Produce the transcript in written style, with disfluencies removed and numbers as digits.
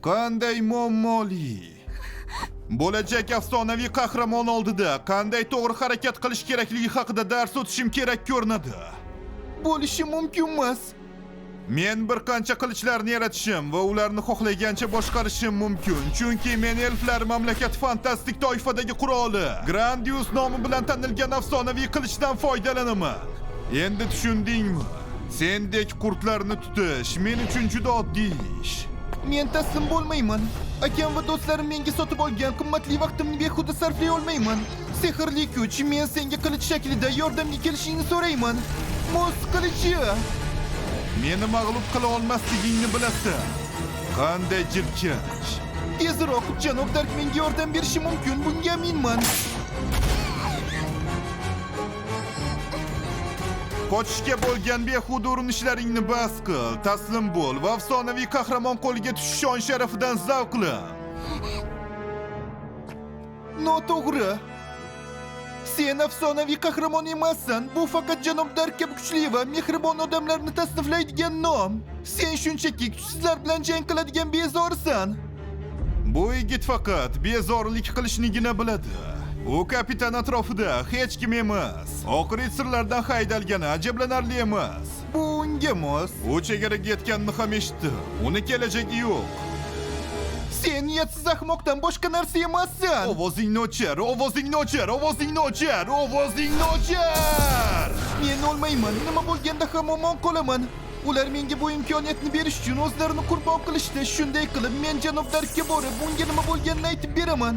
Qanday muammoli. Bo'lajak afsonaviy qahramon oldida qanday to'g'ri harakat qilish kerakligi haqida dars o'tishim kerak ko'rinadi. Bo'lishi mumkin emas. Men bir qancha qilichlarni yaratishim va ularni xohlagancha boshqarishim mumkin. Chunki men elflar mamlakat fantastik toifadagi quroli, Grandius nomi bilan tanilgan afsonaviy qilichdan foydalanaman. Endi tushundingmi? Sendek qurtlarni tutish men uchun juda oddiy ish. Men taslim bo'lmayman. Akam va do'stlarim menga sotib olgan qimmatli vaqtimni behuda sarflay olmayman. Sehrli kuch, men senga qilich shaklida yordamga kelishingni so'rayman. Muz qilichi. Meni mag'lub qila olmasligingni bilasan. Qanday jirkanch. Tezroq janob Dark menga yordam berishi mumkin, bunga aminman. Qochishga bo'lgan behuda urinishlaringni bas qil, taslim bo'l va afsonaviy qahramon qo'liga tushish shon sharafidan zavqlan. Noto'g'ri. Sen afsonaviy qahramon emassan. Bu faqat janob Dark kabi kuchli va mehribon odamlarni tasniflaydigan nom. Sen shunchaki kuchsizlar bilan jang qiladigan bezorisan. Bu yigit faqat bezorilik qilishnigina biladi. U kapitan atrofida hech kim emas. Oq ritsarlardan haydalgani ajablanarli emas. Bu unga mos. U chegaraga yetganini ham eshitdi. Uni kelajagi yo'q. Sen niyatsiz ahmoqdan boshqa narsa emassan. Ovozingni o'chir, ovozingni o'chir, ovozingni o'chir, ovozingni o'chir. Men o'lmayman. Nima bo'lganda ham omon qolaman. Ular menga bu imkoniyatni berish uchun o'zlarini qurbon qilishdi. Shunday qilib men janob Darkka borib, unga nima bo'lganini aytib beraman.